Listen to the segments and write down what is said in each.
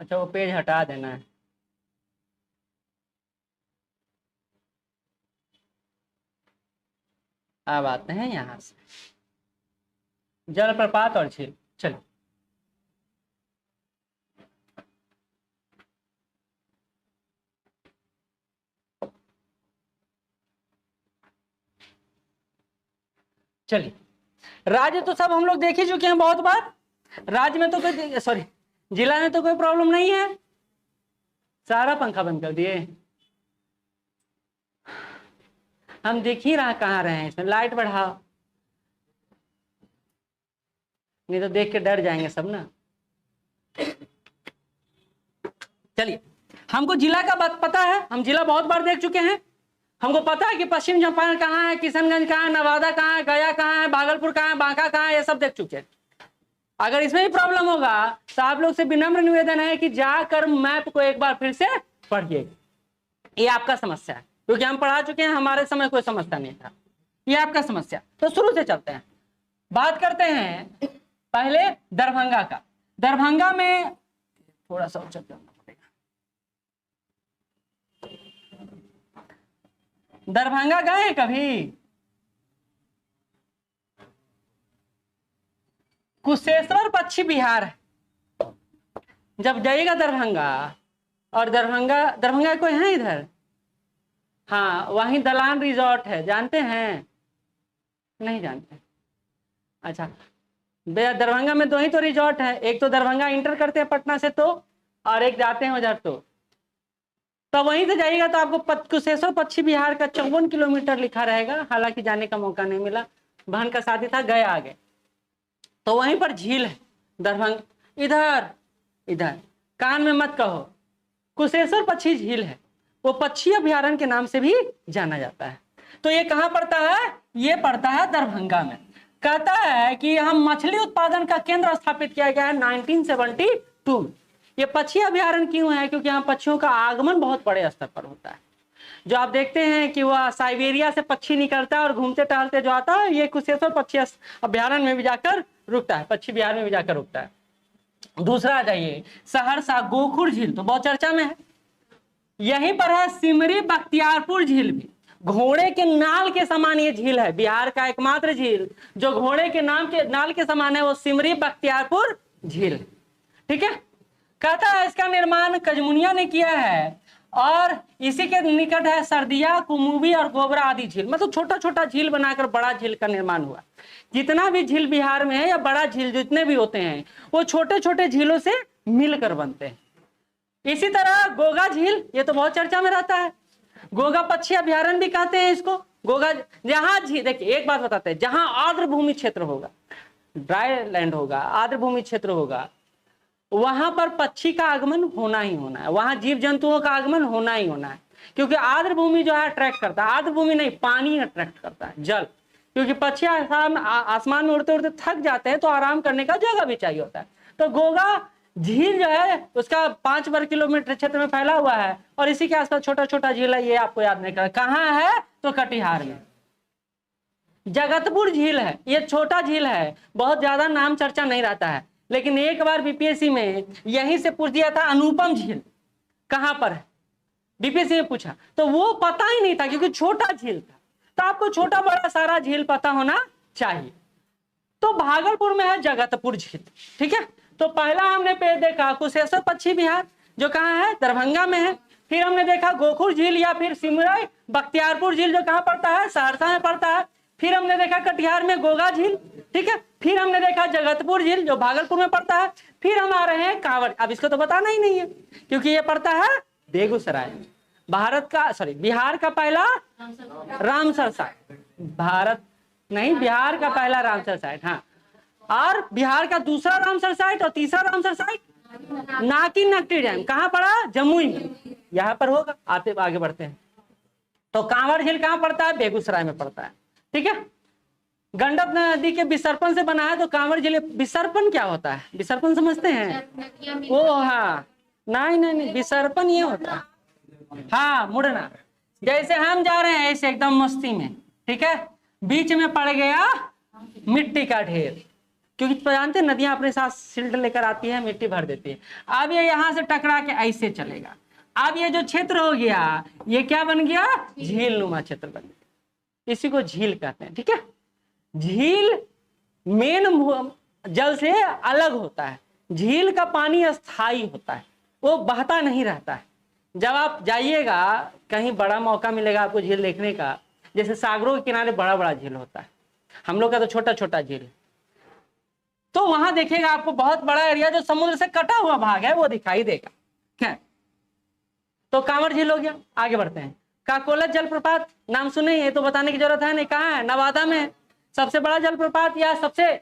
अच्छा वो पेज हटा देना है। अब आते हैं यहाँ से जलप्रपात और झील। चलो चलिए, राज्य तो सब हम लोग देख ही चुके हैं बहुत बार। राज्य में तो कोई, सॉरी, जिला में तो कोई प्रॉब्लम नहीं है। सारा पंखा बंद कर दिए। हम देख ही रहा कहाँ रहे हैं, इसमें लाइट बढ़ाओ, नहीं तो देख के डर जाएंगे सब ना। चलिए, हमको जिला का बात पता है, हम जिला बहुत बार देख चुके हैं। हमको पता है कि पश्चिम चंपारण कहाँ है, किशनगंज कहाँ है, नवादा कहाँ है, गया कहाँ है, भागलपुर कहाँ है, बांका कहाँ है, ये सब देख चुके हैं। अगर इसमें भी प्रॉब्लम होगा तो आप लोग से विनम्र निवेदन है कि जाकर मैप को एक बार फिर से पढ़िए। ये आपका समस्या है, क्योंकि हम पढ़ा चुके हैं, हमारे समय कोई समस्या नहीं था। ये आपका समस्या। तो शुरू से चलते हैं, बात करते हैं पहले दरभंगा का। दरभंगा में थोड़ा सा उच्च करना पड़ेगा। दरभंगा गए कभी? कुशेश्वर पश्चिम बिहार है। जब जाइएगा दरभंगा, और दरभंगा कोई है इधर? हाँ, वहीं दलान रिजॉर्ट है, जानते हैं? नहीं जानते? अच्छा, दरभंगा में दो ही तो रिजॉर्ट है, एक तो दरभंगा इंटर करते हैं पटना से तो, और एक जाते हैं उधर तो वहीं से जाइएगा तो आपको कुशेश्वर पश्चिम बिहार का 54 किलोमीटर लिखा रहेगा। हालांकि जाने का मौका नहीं मिला, बहन का शादी था, गए आगे। तो वहीं पर झील है दरभंगा। इधर इधर कान में मत कहो, कुशेश्वर पक्षी झील है, वो पक्षी अभ्यारण्य के नाम से भी जाना जाता है। तो ये कहाँ पड़ता है? ये पड़ता है दरभंगा में। कहता है कि हम मछली उत्पादन का केंद्र स्थापित किया गया है 1972। ये पक्षी अभ्यारण्य क्यों है? क्योंकि यहाँ पक्षियों का आगमन बहुत बड़े स्तर पर होता है। जो आप देखते हैं कि वह साइबेरिया से पक्षी निकलता है और घूमते टहलते जो आता है, ये कुशेश्वर पक्षी अभ्यारण्य में भी जाकर रुकता है, पक्षी बिहार में भी जाकर रुकता है। दूसरा आ जाइए, सहरसा गोखुर झील तो बहुत चर्चा में है। यहीं पर है सिमरी बख्तियारपुर झील भी, घोड़े के नाल के समान ये झील है। बिहार का एकमात्र झील जो घोड़े के नाल के समान है, वो सिमरी बख्तियारपुर झील। ठीक है, कहता है इसका निर्माण कजमुनिया ने किया है, और इसी के निकट है सरदिया, कुमुबी और गोबरा आदि झील। मतलब छोटा छोटा झील बनाकर बड़ा झील का निर्माण हुआ। जितना भी झील बिहार में है या बड़ा झील जितने भी होते हैं, वो छोटे छोटे झीलों से मिलकर बनते हैं। इसी तरह गोगा झील, ये तो बहुत चर्चा में रहता है। गोगा पक्षी अभ्यारण्य भी कहते हैं इसको। गोगा, जहां झील, देखिए एक बात बताते हैं, जहां आर्द्र भूमि क्षेत्र होगा, ड्राई लैंड होगा, आर्द्र भूमि क्षेत्र होगा, वहां पर पक्षी का आगमन होना ही होना है, वहां जीव जंतुओं का आगमन होना ही होना है। क्योंकि आर्द्र भूमि जो है अट्रैक्ट करता है, आर्द्र भूमि नहीं, पानी अट्रैक्ट करता है, जल। क्योंकि पक्षी आसमान में उड़ते उड़ते थक जाते हैं, तो आराम करने का जगह भी चाहिए होता है। तो गोगा झील जो है उसका 5 वर्ग किलोमीटर क्षेत्र में फैला हुआ है, और इसी के आसपास छोटा छोटा झील है। ये आपको याद नहीं करना कहाँ है, तो कटिहार में जगतपुर झील है। ये छोटा झील है, बहुत ज्यादा नाम चर्चा नहीं रहता है, लेकिन एक बार बीपीएससी में यहीं से पूछ दिया था अनुपम झील कहां पर है, बीपीएससी में पूछा, तो वो पता ही नहीं था क्योंकि छोटा झील था। तो आपको छोटा बड़ा सारा झील पता होना चाहिए। तो भागलपुर में है जगतपुर झील। ठीक है, तो पहला हमने पेज देखा कुशेश्वर पश्चिम बिहार, जो कहाँ है, दरभंगा में है। फिर हमने देखा गोखुर झील या फिर सिमरी बख्तियारपुर झील, जो कहाँ पड़ता है, सहरसा में पड़ता है। फिर हमने देखा कटिहार में गोगा झील। ठीक है, फिर हमने देखा जगतपुर झील जो भागलपुर में पड़ता है। फिर हम आ रहे हैं कांवड़। अब इसको तो बताना ही नहीं है क्योंकि ये पड़ता है बेगूसराय में। बिहार का पहला रामसर साइट, बिहार का पहला रामसर साइट, हाँ। और बिहार का दूसरा रामसर साइट और तीसरा रामसर साइट नाकी नकटी डैम कहाँ पड़ा, जमुई में, यहाँ पर होगा। आगे बढ़ते हैं, तो कांवड़ झील कहाँ पड़ता है, बेगूसराय में पड़ता है। ठीक है, गंडक नदी के विसर्पण से बना है। तो कांवड़ झील, विसर्पण क्या होता है, विसर्पण समझते हैं? ओ हाँ, नहीं, विसर्पण ये होता है, हाँ, मुड़ना। जैसे हम जा रहे हैं ऐसे एकदम मस्ती में, ठीक है, बीच में पड़ गया मिट्टी का ढेर, क्योंकि जानते हैं नदियां अपने साथ सिल्ट लेकर आती है, मिट्टी भर देती है। अब ये यहाँ से टकरा के ऐसे चलेगा। अब ये जो क्षेत्र हो गया ये क्या बन गया, झील नुमा क्षेत्र बन गया, इसी को झील कहते हैं। ठीक है, झील मेन जल से अलग होता है। झील का पानी अस्थाई होता है, वो बहता नहीं रहता है। जब आप जाइएगा कहीं, बड़ा मौका मिलेगा आपको झील देखने का, जैसे सागरों के किनारे बड़ा बड़ा झील होता है, हम लोग का तो छोटा छोटा झील, तो वहां देखिएगा आपको बहुत बड़ा एरिया जो समुद्र से कटा हुआ भाग है वो दिखाई देगा। क्या, तो कांवर झील हो गया। आगे बढ़ते हैं। काकोला जलप्रपात नाम सुने, ये तो बताने की जरूरत है नहीं, कहाँ है, नवादा में सबसे बड़ा जलप्रपात, या सबसे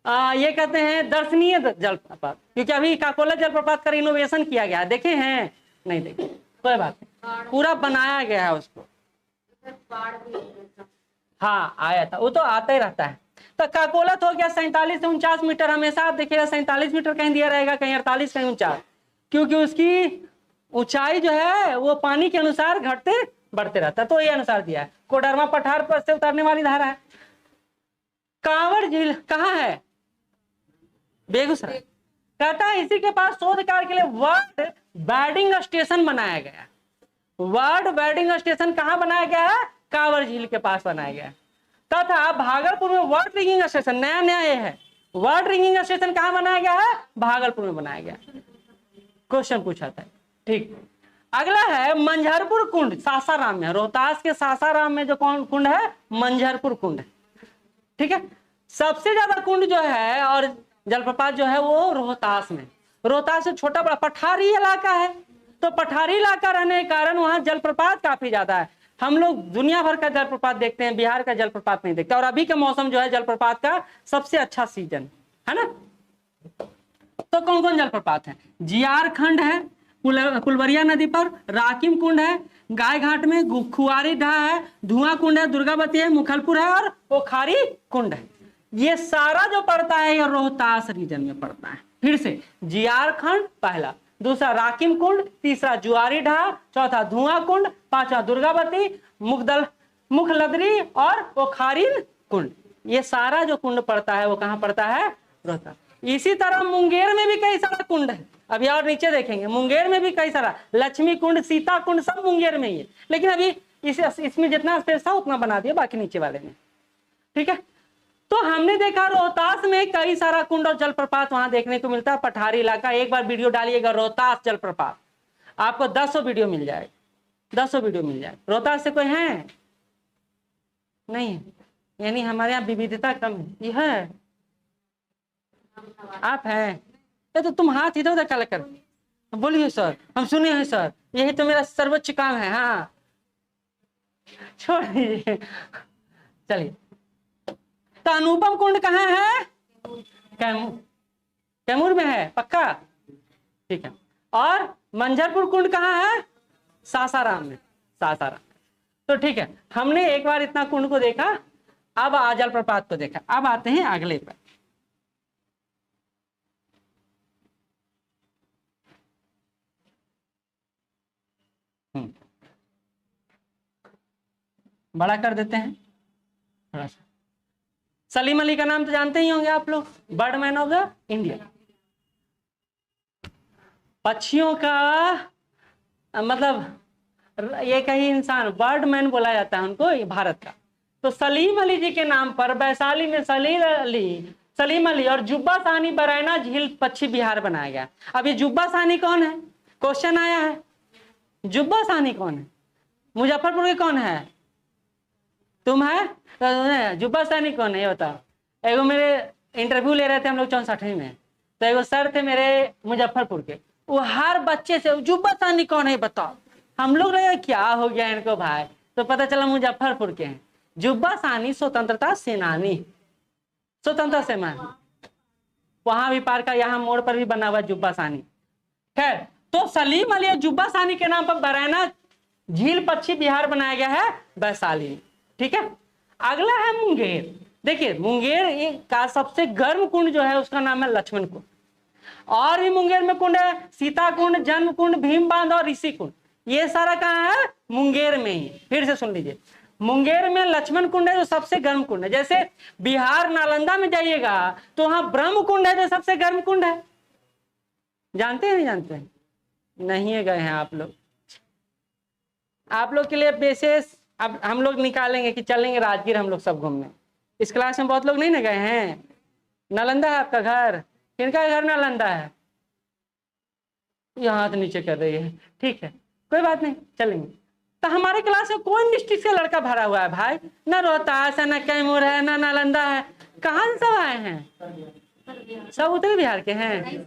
ये कहते हैं दर्शनीय जलप्रपात, क्योंकि अभी काकोला जलप्रपात का रिनोवेशन किया गया, देखे हैं नहीं देखे, कोई बात नहीं, पूरा बनाया गया है उसको। हाँ आया था, वो तो आता ही रहता है। तो काकोला तो हो गया 47 से 49 मीटर, हमेशा आप देखिएगा 47 मीटर कहीं दिया रहेगा, कहीं 48, कहीं 49, क्योंकि उसकी ऊंचाई जो है वो पानी के अनुसार घटते बढ़ते रहता है, तो ये अनुसार दिया है। कोडरमा पठार पर से उतरने वाली धारा है। कांवर झील कहाँ है, बेगूसराय। कहता है इसी के पास शोध कार्य के लिए वर्ल्ड बैडिंग स्टेशन बनाया गया। वर्ल्ड बैडिंग स्टेशन कहाँ बनाया गया है, कांवर झील के पास बनाया गया है। तथा भागलपुर में वर्ल्ड रिंगिंग स्टेशन, नया नया ये है, वर्ल्ड रिंगिंग स्टेशन कहाँ बनाया गया है, भागलपुर में बनाया गया। क्वेश्चन पूछा था। ठीक, अगला है मंझरपुर कुंड, सासाराम में, रोहतास के सासाराम में जो कौन कुंड है, मंझरपुर कुंड है। ठीक है, सबसे ज्यादा कुंड जो है और जलप्रपात जो है वो रोहतास में। रोहतास से छोटा बड़ा पठारी इलाका है, तो पठारी इलाका रहने के कारण वहां जलप्रपात काफी ज्यादा है। हम लोग दुनिया भर का जलप्रपात देखते हैं, बिहार का जलप्रपात नहीं देखते। और अभी का मौसम जो है जलप्रपात का सबसे अच्छा सीजन है ना। तो कौन कौन जलप्रपात है, जियार खंड है कुलवरिया नदी पर, राकिम कुंड है गाय घाट में, खुआरी ढा है, धुआं कुंड है, दुर्गावती है, मुखलपुर है, और ओखारी कुंड है। ये सारा जो पड़ता है ये रोहतास रीजन में पड़ता है। फिर से जियार खंड पहला, दूसरा राकिम कुंड, तीसरा जुआरी ढा, चौथा धुआं कुंड, पांचवा दुर्गावती, मुखलदरी और ओखारीन कुंड। ये सारा जो कुंड पड़ता है वो कहाँ पड़ता है, रोहतास। इसी तरह मुंगेर में भी कई सारा कुंड है, अभी और नीचे देखेंगे, मुंगेर में भी कई सारा, लक्ष्मी कुंड, सीता कुंड, सब मुंगेर में ही है। लेकिन अभी इसमें जितना स्पेस था उतना बना दिया, बाकी नीचे वाले में। ठीक है, तो हमने देखा रोहतास में कई सारा कुंड और जलप्रपात वहां देखने को मिलता है। पठारी इलाका, एक बार वीडियो डालिएगा रोहतास जलप्रपात, आपको 10 वीडियो मिल जाएगा, 10 वीडियो मिल जाएगा। रोहतास से कोई है नहीं, यानी हमारे यहाँ विविधता कम है। ये है, आप हैं, ये तो तुम हाथ इधर उधर काला कर, बोलिए सर हम सुने हैं सर, यही तो मेरा सर्वोच्च काम है। हाँ छोड़ दीजिए, चलिए। तो अनुपम कुंड कहाँ है, कैमूर में है, पक्का, ठीक है। और मंझरपुर कुंड कहाँ है, सासाराम में, सासाराम। तो ठीक है, हमने एक बार इतना कुंड को देखा, अब जलप्रपात को देखा। अब आते हैं अगले पर। बड़ा कर देते हैं थोड़ा सा। सलीम अली का नाम तो जानते ही होंगे आप लोग, बर्डमैन ऑफ द इंडिया। पक्षियों का मतलब ये कहीं इंसान बर्डमैन बोला जाता है उनको, भारत का। तो सलीम अली जी के नाम पर वैशाली में सलीम अली और जुब्बा सानी बरैना झील पश्चिम बिहार बनाया गया। अब ये जुब्बा सानी कौन है, क्वेश्चन आया है, जुब्बा सानी कौन है, मुजफ्फरपुर के कौन है, तुम है तो जुब्बा सानी कौन है ये बताओ। एगो मेरे इंटरव्यू ले रहे थे हम लोग 64वीं में, तो एगो सर थे मेरे मुजफ्फरपुर के, वो हर बच्चे से जुब्बा सानी कौन है बताओ। हम लोग रहे क्या हो गया इनको भाई, तो पता चला मुजफ्फरपुर के हैं। जुब्बा सानी स्वतंत्रता सेनानी, स्वतंत्रता सेनानी, वहां भी पार्क का, यहाँ मोड़ पर भी बना हुआ जुब्बा सानी। खैर, तो सलीम अली और जुब्बा सानी के नाम पर बरैना झील पश्चिम बिहार बनाया गया है वैशाली। ठीक है, अगला है मुंगेर। देखिए मुंगेर का सबसे गर्म कुंड जो है उसका नाम है लक्ष्मण कुंड। और भी मुंगेर में कुंड है, सीता कुंड, जन्म कुंड, भीम बांध और ऋषि कुंड। ये सारा कहाँ है? मुंगेर में ही। फिर से सुन लीजिए, मुंगेर में लक्ष्मण कुंड है जो सबसे गर्म कुंड है। जैसे बिहार नालंदा में जाइएगा तो वहां ब्रह्म कुंड है जो सबसे गर्म कुंड है। जानते हैं नहीं जानते हैं? नहीं गए हैं आप लोग। आप लोग के लिए विशेष अब हम लोग निकालेंगे कि चलेंगे राजगीर हम लोग सब घूमने। इस क्लास में बहुत लोग नहीं ना गए हैं। नालंदा है आपका घर? किनका घर नालंदा है? यहाँ तो नीचे कर रही है, ठीक है कोई बात नहीं, चलेंगे। तो हमारे क्लास में कौन डिस्ट्रिक्ट से लड़का भरा हुआ है भाई? ना रोहतास है, ना कैमूर है, ना नालंदा है। कहाँ से सब आए हैं? सब उत्तरी बिहार के हैं।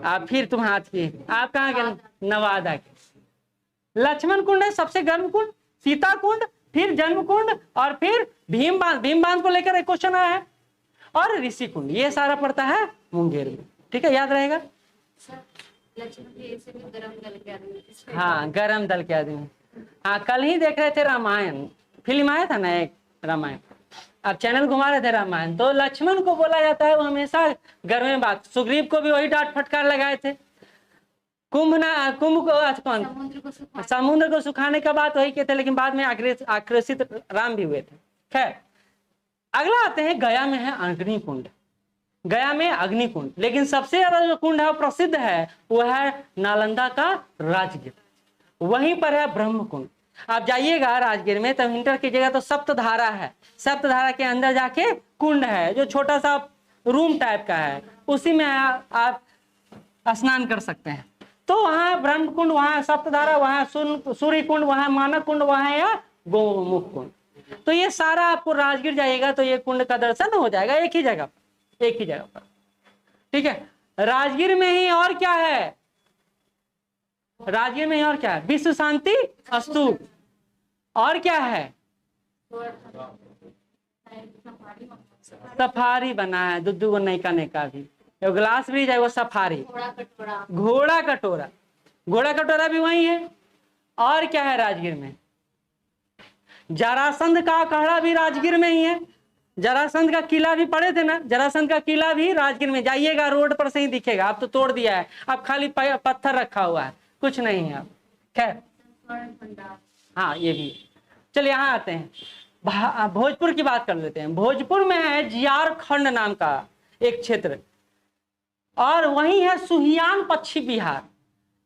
आप फिर तुम हाथ किए, आप कहाँ के? नवादा के। लक्ष्मण कुंड है सबसे गर्म कुंड, सीता कुंड, फिर जन्म कुंड, और फिर भीम बांध। भीम बांध को लेकर एक क्वेश्चन आया है। और ऋषि कुंड, ये सारा पड़ता है मुंगेर में। ठीक है, याद रहेगा। हाँ, गरम दल के आदमी। हाँ, कल ही देख रहे थे रामायण, फिल्म आया था ना एक रामायण, अब चैनल घुमा रहे थे रामायण। तो लक्ष्मण को बोला जाता है वो हमेशा गर्म में बात। सुग्रीव को भी वही डांट फटकार लगाए थे। कुंभ को समुद्र को सुखाने का बात वही कहते, लेकिन बाद में आक्रोशित राम भी हुए थे। खैर, अगला आते हैं, गया में है अग्नि कुंड। गया में अग्नि कुंड, लेकिन सबसे ज्यादा जो कुंड है वो प्रसिद्ध है वो है नालंदा का राजगीर। वहीं पर है ब्रह्म कुंड। आप जाइएगा राजगीर में तब इंटर कीजिएगा तो सप्तधारा है। सप्तधारा के अंदर जाके कुंड है जो छोटा सा रूम टाइप का है, उसी में आप स्नान कर सकते हैं। तो वहाँ ब्रह्म कुंड, वहाँ सप्तधारा, वहाँ सूर्य कुंड, वहाँ मानक कुंड, वहाँ या गोमुख कुंड। तो ये सारा आपको राजगीर जाइएगा तो ये कुंड का दर्शन हो जाएगा एक ही जगह पर। ठीक है, राजगीर में ही और क्या है? राजगीर में ही और क्या है? विश्व शांति स्तूप। और क्या है? सफारी बना है, दुद्दू को नैका नैका भी, ग्लास ब्रिज है वो सफारी। घोड़ा कटोरा भी वही है। और क्या है राजगीर में? जरासंध का अखाड़ा भी राजगीर में ही है। जरासंध का किला भी पढ़े थे ना, जरासंध का किला भी राजगीर में। जाइएगा रोड पर से ही दिखेगा, अब तो तोड़ दिया है, अब खाली पत्थर रखा हुआ है, कुछ नहीं है अब। खैर, हाँ ये भी। चलिए यहाँ आते हैं, भोजपुर की बात कर लेते हैं। भोजपुर में है जियारखंड नाम का एक क्षेत्र, और वही है सुहियान पश्चिम बिहार।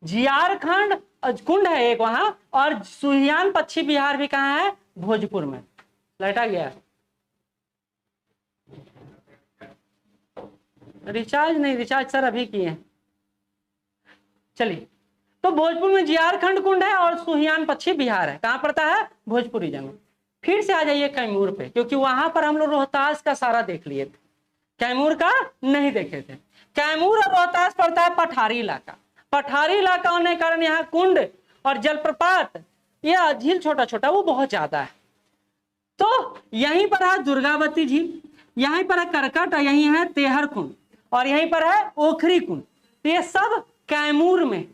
जियारखंड कुंड है एक वहां, और सुहियान पश्चिम बिहार भी कहाँ है? भोजपुर में। लटा गया रिचार्ज नहीं, रिचार्ज सर अभी किए। चलिए, तो भोजपुर में जियारखंड कुंड है और सुहियान पश्चिम बिहार है। कहाँ पड़ता है? भोजपुर रीजन में। फिर से आ जाइए कैमूर पे, क्योंकि वहां पर हम लोग रोहतास का सारा देख लिए थे, कैमूर का नहीं देखे थे। कैमूर और रोहतास पड़ता है पठारी इलाका। पठारी इलाका होने के कारण यहाँ कुंड और जलप्रपात, यह झील छोटा छोटा वो बहुत ज्यादा है। तो यहीं पर है दुर्गावती झील, यहीं पर है करकट, और यहीं है तेहर कुंड, और यहीं पर है ओखरी कुंड। तो ये सब कैमूर में,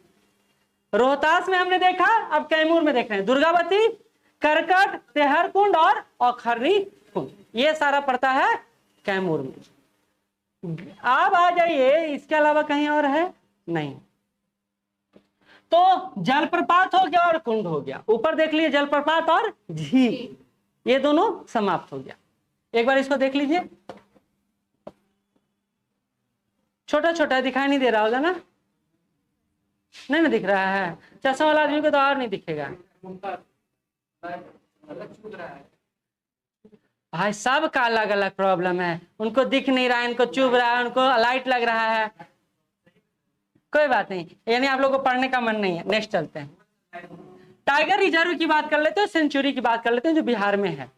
रोहतास में हमने देखा, अब कैमूर में देख रहे हैं। दुर्गावती, करकट, तेहर कुंड और ओखरी कुंड, ये सारा पड़ता है कैमूर में। आप आ जाइए, इसके अलावा कहीं और है नहीं। तो जलप्रपात हो गया और कुंड हो गया। ऊपर देख लीजिए, जलप्रपात और झील, ये दोनों समाप्त हो गया। एक बार इसको देख लीजिए, छोटा छोटा दिखाई नहीं दे रहा होगा ना? नहीं ना दिख रहा है? चश्मा वाला आदमी को तो और नहीं दिखेगा भाई। सबका अलग अलग प्रॉब्लम है, उनको दिख नहीं रहा है, इनको चुभ रहा है, उनको लाइट लग रहा है। कोई बात नहीं, यानी आप लोगों को पढ़ने का मन नहीं है। नेक्स्ट चलते हैं, टाइगर रिजर्व की बात कर लेते हैं, सेंचुरी की बात कर लेते हैं जो बिहार में है।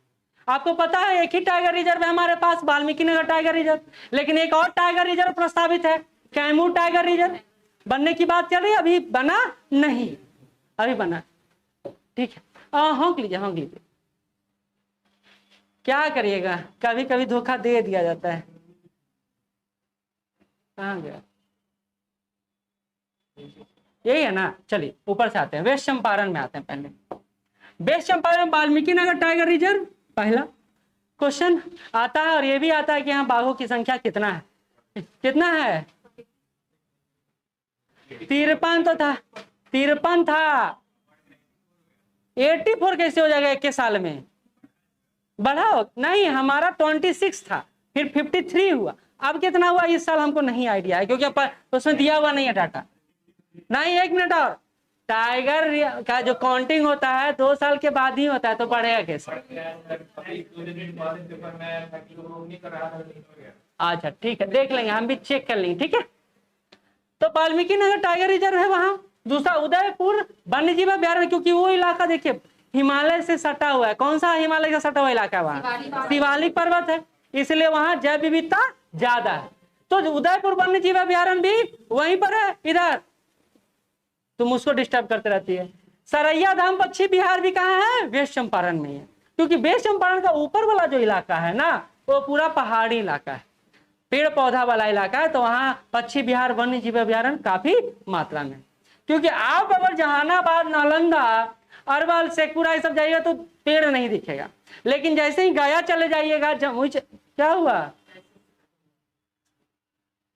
आपको पता है एक ही टाइगर रिजर्व है हमारे पास, वाल्मीकि नगर टाइगर रिजर्व, लेकिन एक और टाइगर रिजर्व प्रस्तावित है, कैमूर टाइगर रिजर्व। बनने की बात चल रही है, अभी बना नहीं, अभी बना। ठीक है, हाँक लीजिए, हाँक लीजिए। क्या करिएगा, कभी कभी धोखा दे दिया जाता है। कहाँ गया? यही है ना? चलिए ऊपर से आते हैं, वेस्ट चंपारण में आते हैं। पहले waste Champaran Valmiki Nagar tiger reserve पहला क्वेश्चन आता है, और ये भी आता है कि यहाँ बाघों की संख्या कितना है? कितना है? 53 तो था, 53 था, 84 कैसे हो जाएगा 1 साल में? बढ़ाओ नहीं, हमारा 26 था, फिर 53 हुआ, अब कितना हुआ इस साल हमको नहीं आइडिया है, क्योंकि उसमें दिया हुआ नहीं है डाटा। नहीं, 1 मिनट और, टाइगर का जो काउंटिंग होता है 2 साल के बाद ही होता है, तो बढ़ेगा कैसे? अच्छा ठीक है, देख लेंगे, हम भी चेक कर लेंगे, ठीक है। तो वाल्मीकि नगर टाइगर रिजर्व है वहां। दूसरा उदयपुर वन्य जीव अभ्यारण्य, क्योंकि वो इलाका देखिए हिमालय से सटा हुआ है। कौन सा हिमालय का सटा हुआ इलाका है वहाँ? शिवालिक पर्वत है, इसलिए वहां जैव विविधता ज्यादा है। तो उदयपुर वन्य जीव अभ्यारण्य भी वहीं पर है, इधर तुम उसको डिस्टर्ब करते रहती है। सरैया धाम पश्चिम बिहार भी कहाँ है? वेस्ट चंपारण में है, क्योंकि वेस्ट चंपारण का ऊपर वाला जो इलाका है ना, वो पूरा पहाड़ी इलाका है, पेड़ पौधा वाला इलाका है, तो वहां पश्चिम बिहार वन्य जीव अभ्यारण्य काफी मात्रा में। क्योंकि आप अगर जहानाबाद, नालंदा, अरवल, शेखपुरा ये सब जाइएगा तो पेड़ नहीं दिखेगा, लेकिन जैसे ही गया चले जाइएगा, जमुई क्या हुआ?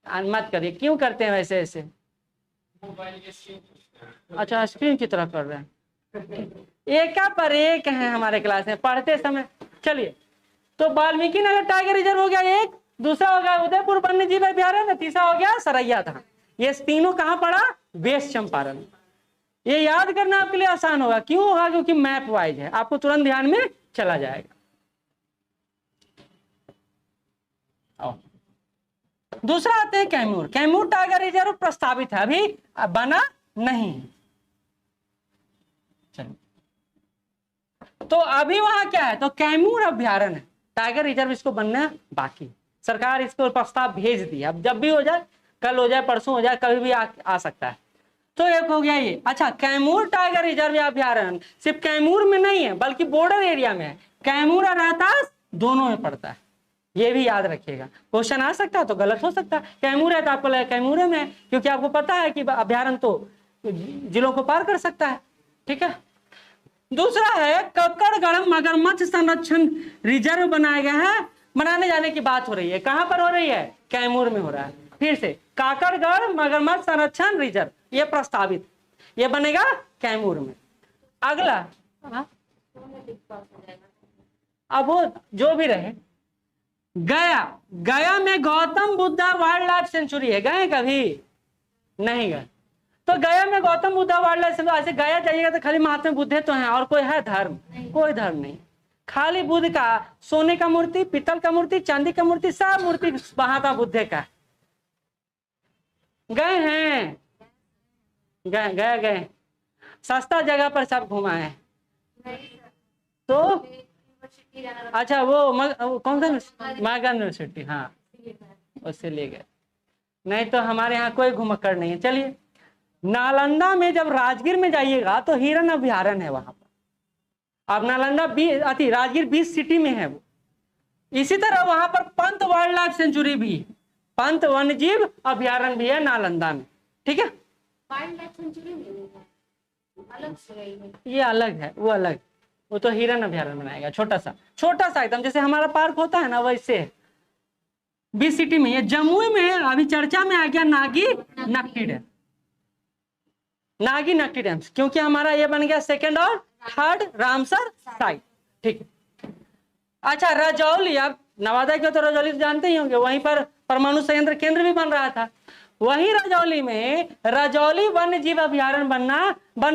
मत करिए, क्यों करते हैं वैसे ऐसे? अच्छा, स्क्रीन की तरफ कर रहे हैं, एक पर एक है हमारे क्लास में पढ़ते समय। चलिए, तो वाल्मीकि नगर टाइगर रिजर्व हो गया एक, दूसरा हो गया उदयपुर वन्य जीव अभ्यारण्य, तीसरा हो गया सरैया धाम। ये तीनों कहाँ पड़ा? वेस्ट चंपारण। ये याद करना आपके लिए आसान होगा, क्यों होगा? क्योंकि मैप वाइज है, आपको तुरंत ध्यान में चला जाएगा। दूसरा आते हैं कैमूर। कैमूर टाइगर रिजर्व प्रस्तावित है, अभी बना नहीं। तो अभी वहां क्या है? तो कैमूर अभ्यारण्य है, टाइगर रिजर्व इसको बनना बाकी। सरकार इसको प्रस्ताव भेज दिया, अब जब भी हो जाए, कल हो जाए, परसों हो जाए, कभी भी आ सकता है। तो एक हो गया ये। अच्छा, कैमूर टाइगर रिजर्व या अभ्यारण्य सिर्फ कैमूर में नहीं है, बल्कि बॉर्डर एरिया में है। कैमूर और रोहतास दोनों में पड़ता है, ये भी याद रखिएगा। क्वेश्चन आ सकता है तो गलत हो सकता है। कैमूर है तो आपको लगा कैमूर में है, क्योंकि आपको पता है कि अभ्यारण्य तो जिलों को पार कर सकता है, ठीक है। दूसरा है कक्कड़गढ़ मगरमच्छ संरक्षण रिजर्व बनाया गया है। बनाने जाने की बात हो रही है, कहां पर हो रही है? कैमूर में हो रहा है। फिर से काकड़गढ़ मगरमच्छ संरक्षण रिजर्व ये प्रस्तावित, ये बनेगा कैमूर में। अगला, अब वो जो भी रहे, गया में Gautam Buddha wild life sanctuary है। गए कभी? नहीं गए। तो गया में Gautam Buddha wild life sanctuary, ऐसे गया जाइएगा तो खाली महात्मा बुद्ध तो हैं, और कोई है धर्म? कोई धर्म नहीं, खाली बुद्ध का सोने का मूर्ति, पीतल का मूर्ति, चांदी का मूर्ति, सब मूर्ति वहां था बुद्ध का। गए हैं? गए सस्ता जगह पर सब घुमाए। तो अच्छा, वो कौन सा? महागढ़ यूनिवर्सिटी, हाँ, उससे ले गए। नहीं तो हमारे यहाँ कोई घुमक्कड़ नहीं है। चलिए, नालंदा में जब राजगीर में जाइएगा तो हिरन अभ्यारण्य है वहां पर। अब नालंदा राजगीर 20 सिटी में है वो। इसी तरह वहां पर पंत वाइल्ड लाइफ सेंचुरी भी, पंत वन्यजीव अभ्यारण्य भी है नालंदा में, ठीक है। वाइल्ड लाइफ सेंचुरी अलग से, ये अलग है, वो अलग, वो तो हिरन अभ्यारण्य बनाएगा, छोटा सा एकदम, जैसे हमारा पार्क होता है ना, वैसे 20 सिटी में। ये जमुई में अभी चर्चा में आ गया नागी नक्टी डैम, नागी नक्टी डैम, क्योंकि हमारा ये बन गया 2nd और 3rd रामसर साइट, ठीक है। अच्छा, रजौली, आप नवादा के तो रजौली जानते ही होंगे, वहीं पर परमाणु संयंत्र केंद्र भी बन रहा था। वहीं रजौली में रजौली वन्य जीव अभ्यारण्य बन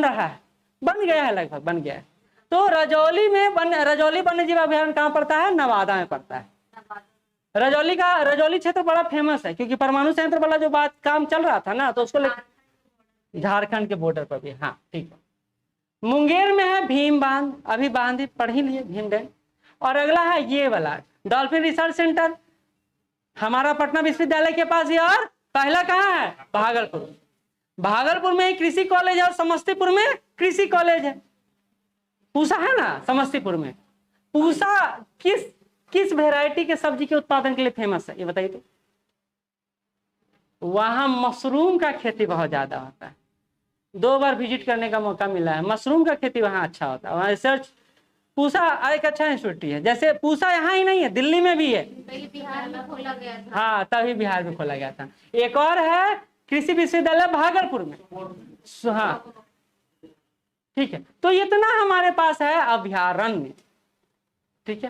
रहा है, बन गया है, लगभग बन गया है। तो रजौली वन्य जीव अभ्यारण्य कहाँ पड़ता है? नवादा में पड़ता है। रजौली क्षेत्र बड़ा फेमस है, क्योंकि परमाणु संयंत्र वाला जो काम चल रहा था ना, तो उसको झारखंड के बॉर्डर पर भी, हाँ ठीक है। मुंगेर में है भीम बांध, अभी बांध पढ़ ही लिए, भीम डैम। और अगला है ये वाला डॉल्फिन रिसर्च सेंटर, हमारा पटना विश्वविद्यालय के पास ही। और पहला कहाँ है? भागलपुर में ही कृषि कॉलेज है, और समस्तीपुर में कृषि कॉलेज है। पूसा है ना समस्तीपुर में, पूसा किस वेराइटी के सब्जी के उत्पादन के लिए फेमस है, ये बताइए तो। वहां मशरूम का खेती बहुत ज्यादा होता है, 2 बार विजिट करने का मौका मिला है। मशरूम का खेती वहाँ अच्छा होता है, वहाँ रिसर्च। पूसा एक अच्छा इंस्टीट्यूट है, जैसे पूसा यहाँ ही नहीं है, दिल्ली में भी है, बिहार में खोला गया था। हाँ, तभी बिहार में खोला गया था। एक और है कृषि विश्वविद्यालय भागलपुर में, हाँ, ठीक है, तो इतना हमारे पास है अभ्यारण्य। ठीक है।